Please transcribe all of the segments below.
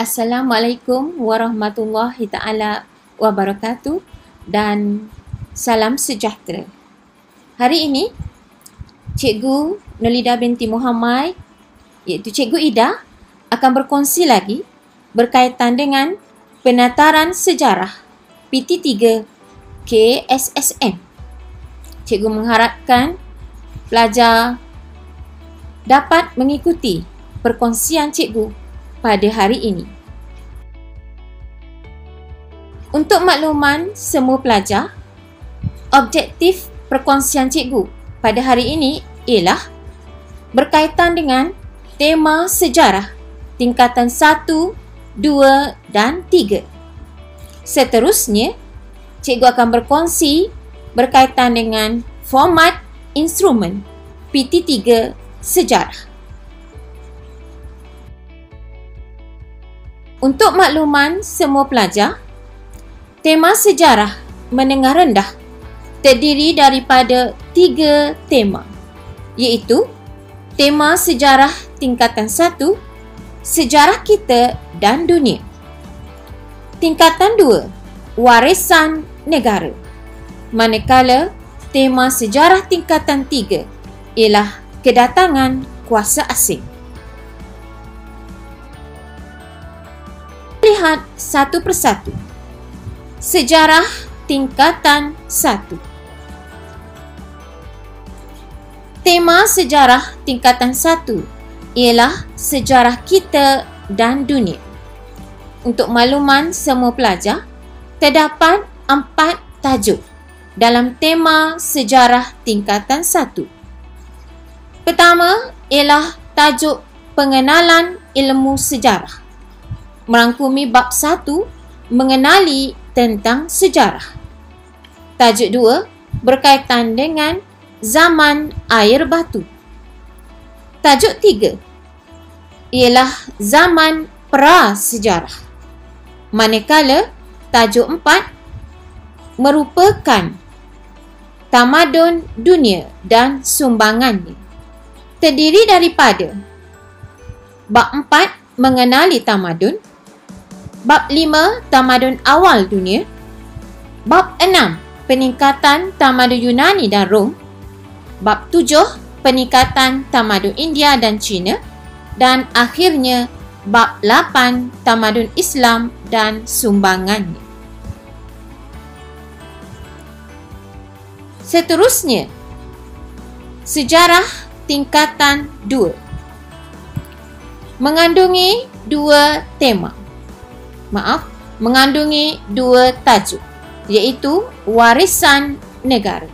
Assalamualaikum warahmatullahi ta'ala wabarakatuh dan salam sejahtera. Hari ini, Cikgu Nurlida binti Muhammad, iaitu Cikgu Ida, akan berkongsi lagi berkaitan dengan penataran sejarah PT3 KSSM. Cikgu mengharapkan pelajar dapat mengikuti perkongsian cikgu pada hari ini. Untuk makluman semua pelajar, objektif perkongsian cikgu pada hari ini ialah berkaitan dengan tema sejarah tingkatan 1, 2 dan 3. Seterusnya, cikgu akan berkongsi berkaitan dengan format instrumen PT3 sejarah. Untuk makluman semua pelajar, tema sejarah menengah rendah terdiri daripada 3 tema, iaitu tema sejarah tingkatan 1, sejarah kita dan dunia. Tingkatan 2, warisan negara. Manakala tema sejarah tingkatan 3 ialah kedatangan kuasa asing. Lihat satu persatu. Sejarah tingkatan 1. Tema sejarah tingkatan 1 ialah sejarah kita dan dunia. Untuk makluman semua pelajar, terdapat 4 tajuk dalam tema sejarah tingkatan 1. Pertama ialah tajuk pengenalan ilmu sejarah, merangkumi bab 1 mengenali tentang sejarah. Tajuk 2 berkaitan dengan zaman air batu. Tajuk 3 ialah zaman pra-sejarah. Manakala tajuk 4 merupakan tamadun dunia dan sumbangannya. Terdiri daripada bab 4 mengenali tamadun, bab 5 tamadun awal dunia, bab 6 peningkatan tamadun Yunani dan Rom, bab 7 peningkatan tamadun India dan China, dan akhirnya bab 8 tamadun Islam dan sumbangannya. Seterusnya, sejarah tingkatan 2 mengandungi 2 tema. Mengandungi 2 tajuk, iaitu warisan negara.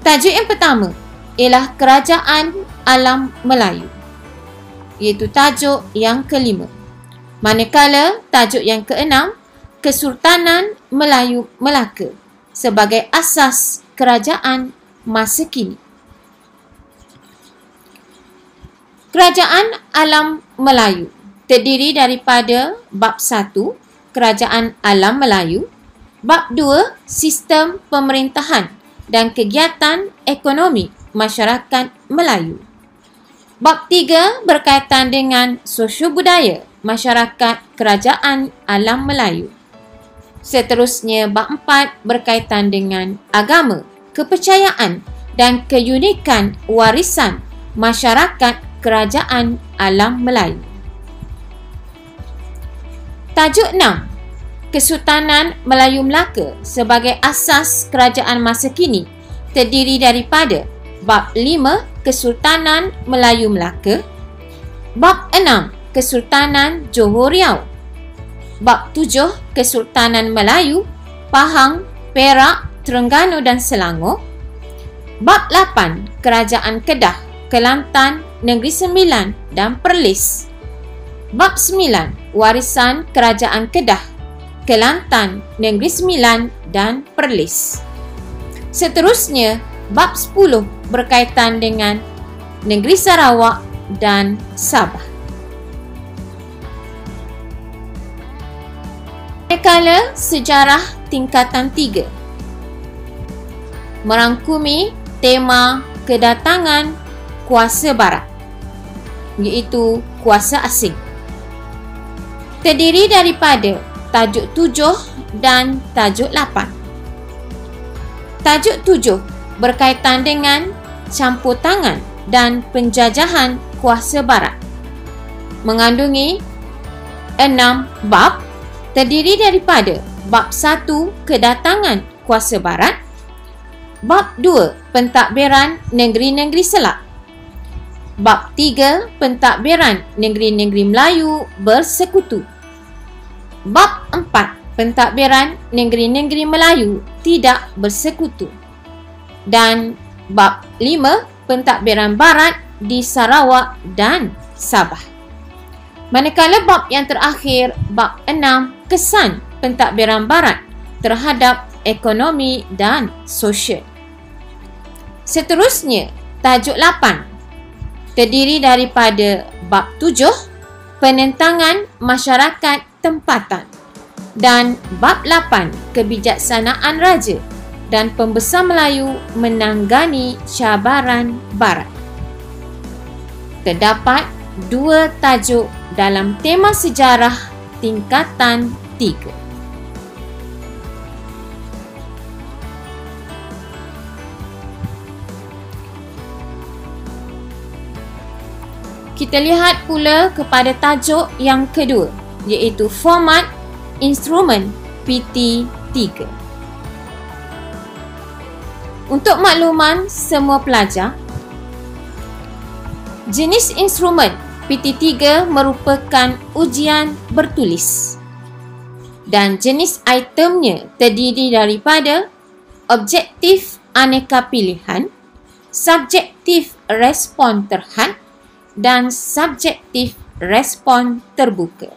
Tajuk yang pertama ialah Kerajaan Alam Melayu, iaitu tajuk yang kelima. Manakala tajuk yang keenam, Kesultanan Melayu Melaka sebagai asas kerajaan masa kini. Kerajaan Alam Melayu terdiri daripada bab 1, Kerajaan Alam Melayu, bab 2, Sistem Pemerintahan dan Kegiatan Ekonomi Masyarakat Melayu, bab 3 berkaitan dengan sosio-budaya masyarakat Kerajaan Alam Melayu. Seterusnya, bab 4 berkaitan dengan agama, kepercayaan dan keunikan warisan masyarakat Kerajaan Alam Melayu. Tajuk 6, Kesultanan Melayu Melaka sebagai asas kerajaan masa kini terdiri daripada bab 5 Kesultanan Melayu Melaka, bab 6 Kesultanan Johor Riau, bab 7 Kesultanan Melayu Pahang, Perak, Terengganu dan Selangor, bab 8 Kerajaan Kedah, Kelantan, Negeri Sembilan dan Perlis, bab 9 Warisan Kerajaan Kedah, Kelantan, Negeri Sembilan dan Perlis. Seterusnya, bab 10 berkaitan dengan Negeri Sarawak dan Sabah. Manakala sejarah tingkatan 3 merangkumi tema kedatangan kuasa barat, iaitu kuasa asing. terdiri daripada tajuk 7 dan tajuk 8. Tajuk 7 berkaitan dengan campur tangan dan penjajahan kuasa barat. Mengandungi 6 bab, terdiri daripada bab 1 kedatangan kuasa barat, bab 2 pentadbiran negeri-negeri Selak, bab 3 pentadbiran negeri-negeri Melayu bersekutu, bab 4 pentadbiran negeri-negeri Melayu tidak bersekutu, dan bab 5 pentadbiran barat di Sarawak dan Sabah. Manakala bab yang terakhir, bab 6, kesan pentadbiran barat terhadap ekonomi dan sosial. Seterusnya, tajuk 8 terdiri daripada bab 7, penentangan masyarakat tempatan, dan bab 8, kebijaksanaan raja dan pembesar Melayu menanggani cabaran barat. Terdapat 2 tajuk dalam tema sejarah tingkatan 3. Kita lihat pula kepada tajuk yang kedua, iaitu format instrumen PT3. Untuk makluman semua pelajar, jenis instrumen PT3 merupakan ujian bertulis dan jenis itemnya terdiri daripada objektif aneka pilihan, subjektif respon terhad dan subjektif respon terbuka.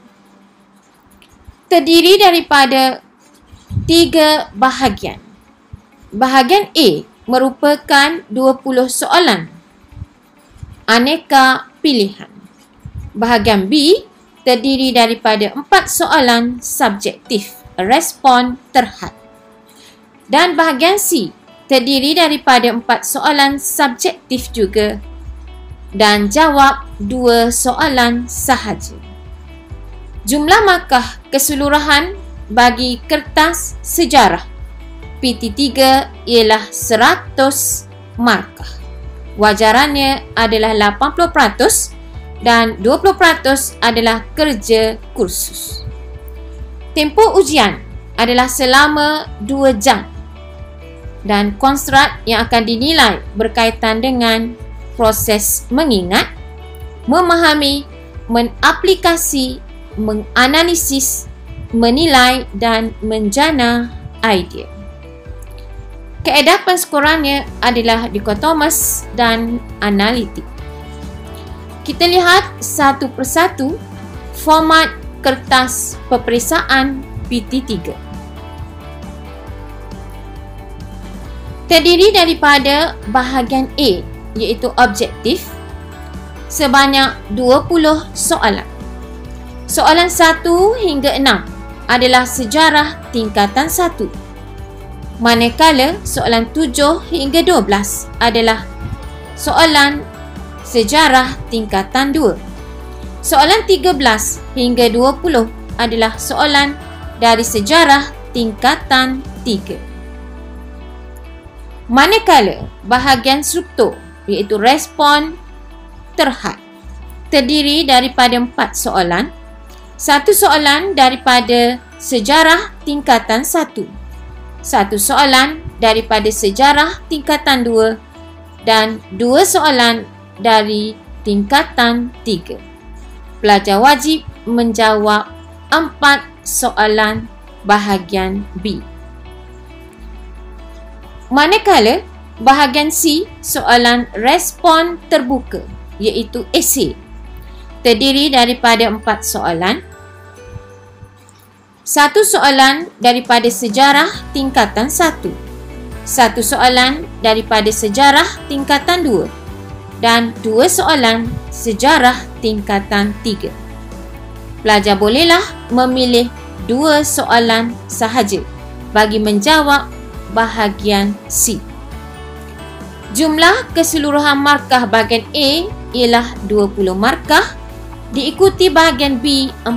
Terdiri daripada 3 bahagian. Bahagian A merupakan 20 soalan aneka pilihan. Bahagian B terdiri daripada 4 soalan subjektif respon terhad. Dan bahagian C terdiri daripada 4 soalan subjektif juga dan jawab 2 soalan sahaja. Jumlah markah keseluruhan bagi kertas sejarah PT3 ialah 100 markah. Wajarannya adalah 80% dan 20% adalah kerja kursus. Tempoh ujian adalah selama 2 jam dan konstrak yang akan dinilai berkaitan dengan proses mengingat, memahami, mengaplikasi, menganalisis, menilai dan menjana idea. Kaedah penskorannya adalah dikotomis dan analitik. Kita lihat satu persatu format kertas peperiksaan PT3. Terdiri daripada bahagian A, iaitu objektif, sebanyak 20 soalan. Soalan 1 hingga 6 adalah sejarah tingkatan 1. Manakala soalan 7 hingga 12 adalah soalan sejarah tingkatan 2. Soalan 13 hingga 20 adalah soalan dari sejarah tingkatan 3. Manakala bahagian struktur, iaitu respon terhad, terdiri daripada 4 soalan. 1 soalan daripada sejarah tingkatan 1, 1 soalan daripada sejarah tingkatan 2 dan 2 soalan dari tingkatan 3. Pelajar wajib menjawab 4 soalan bahagian B. Manakala bahagian C, soalan respon terbuka, iaitu esei, terdiri daripada 4 soalan. 1 soalan daripada sejarah tingkatan 1, 1 soalan daripada sejarah tingkatan 2 dan 2 soalan sejarah tingkatan 3. Pelajar bolehlah memilih 2 soalan sahaja bagi menjawab bahagian C. Jumlah keseluruhan markah bahagian A ialah 20 markah Diikuti bahagian B 40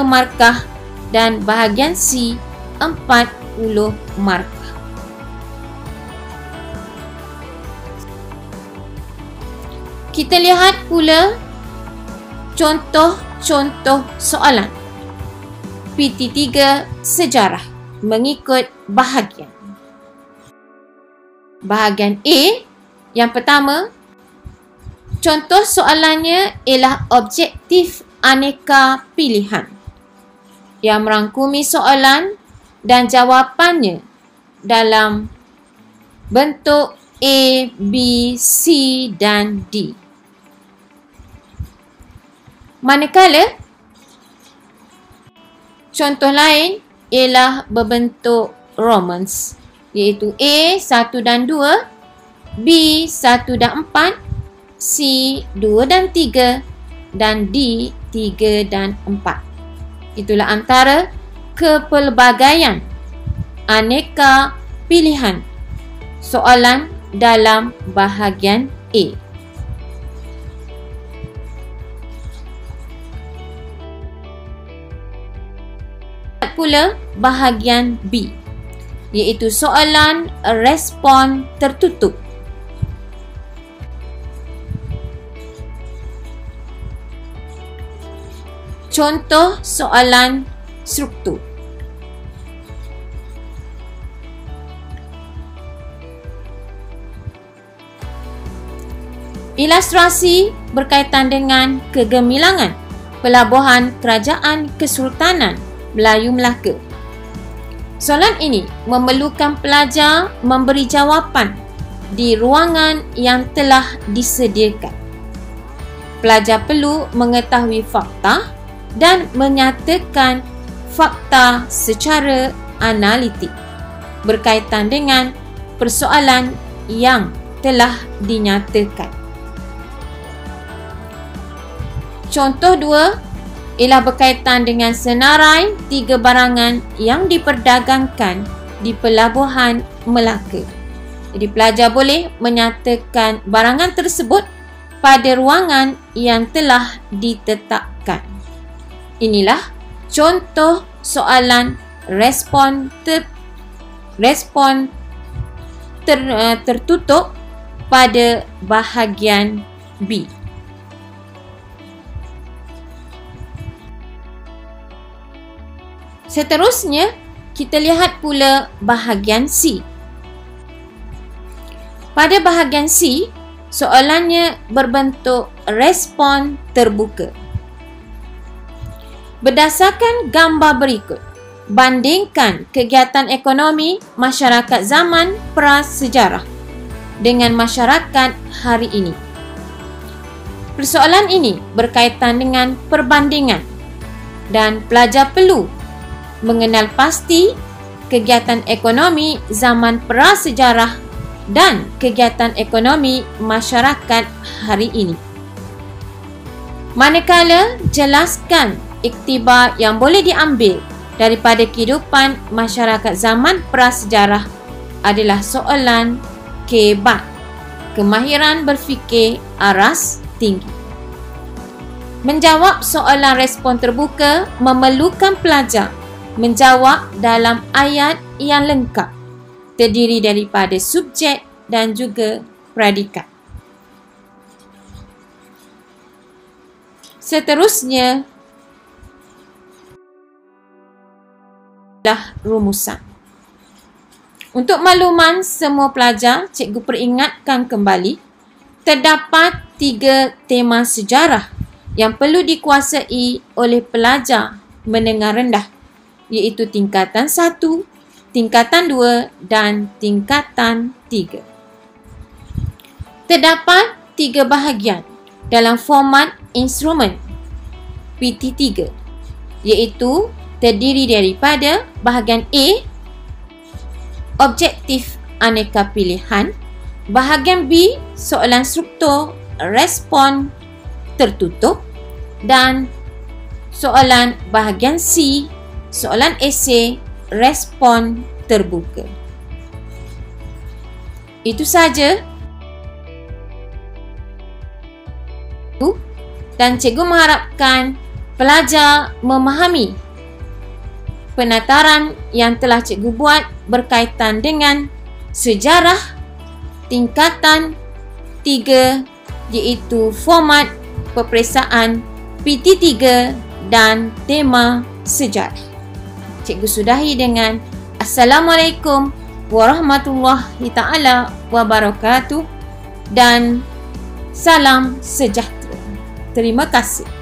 markah dan bahagian C 40 markah. Kita lihat pula contoh-contoh soalan PT3 sejarah mengikut bahagian. Bahagian A, yang pertama, contoh soalannya ialah objektif aneka pilihan yang merangkumi soalan dan jawapannya dalam bentuk A, B, C dan D. Manakala contoh lain ialah berbentuk Romans, iaitu A 1 dan 2, B 1 dan 4, C 2 dan 3 dan D 3 dan 4. Itulah antara kepelbagaian aneka pilihan soalan dalam bahagian A. Pula bahagian B, iaitu soalan respon tertutup. Contoh soalan struktur. Ilustrasi berkaitan dengan kegemilangan pelabuhan Kerajaan Kesultanan Melayu Melaka. Soalan ini memerlukan pelajar memberi jawapan di ruangan yang telah disediakan. Pelajar perlu mengetahui fakta dan menyatakan fakta secara analitik berkaitan dengan persoalan yang telah dinyatakan. Contoh 2 ialah berkaitan dengan senarai 3 barangan yang diperdagangkan di Pelabuhan Melaka. Jadi pelajar boleh menyatakan barangan tersebut pada ruangan yang telah ditetapkan. Inilah contoh soalan respon tertutup pada bahagian B. Seterusnya, kita lihat pula bahagian C. Pada bahagian C, soalannya berbentuk respon terbuka. Berdasarkan gambar berikut, bandingkan kegiatan ekonomi masyarakat zaman prasejarah dengan masyarakat hari ini. Persoalan ini berkaitan dengan perbandingan dan pelajar perlu mengenal pasti kegiatan ekonomi zaman prasejarah dan kegiatan ekonomi masyarakat hari ini. Manakala jelaskan iktibar yang boleh diambil daripada kehidupan masyarakat zaman prasejarah adalah soalan kebat, kemahiran berfikir aras tinggi. Menjawab soalan respon terbuka memerlukan pelajar menjawab dalam ayat yang lengkap, terdiri daripada subjek dan juga predikat. Seterusnya adalah rumusan. Untuk makluman semua pelajar, cikgu peringatkan kembali, terdapat 3 tema sejarah yang perlu dikuasai oleh pelajar menengah rendah, iaitu tingkatan 1, tingkatan 2 dan tingkatan 3. Terdapat 3 bahagian dalam format instrumen PT3, iaitu terdiri daripada bahagian A, objektif aneka pilihan, bahagian B, soalan struktur respon tertutup, dan soalan bahagian C, soalan esei respon terbuka. Itu saja dan cikgu mengharapkan pelajar memahami penataran yang telah cikgu buat berkaitan dengan sejarah tingkatan 3, iaitu format peperiksaan PT3 dan tema sejarah. Cikgu sudahi dengan Assalamualaikum warahmatullahi taala wabarakatuh dan salam sejahtera. Terima kasih.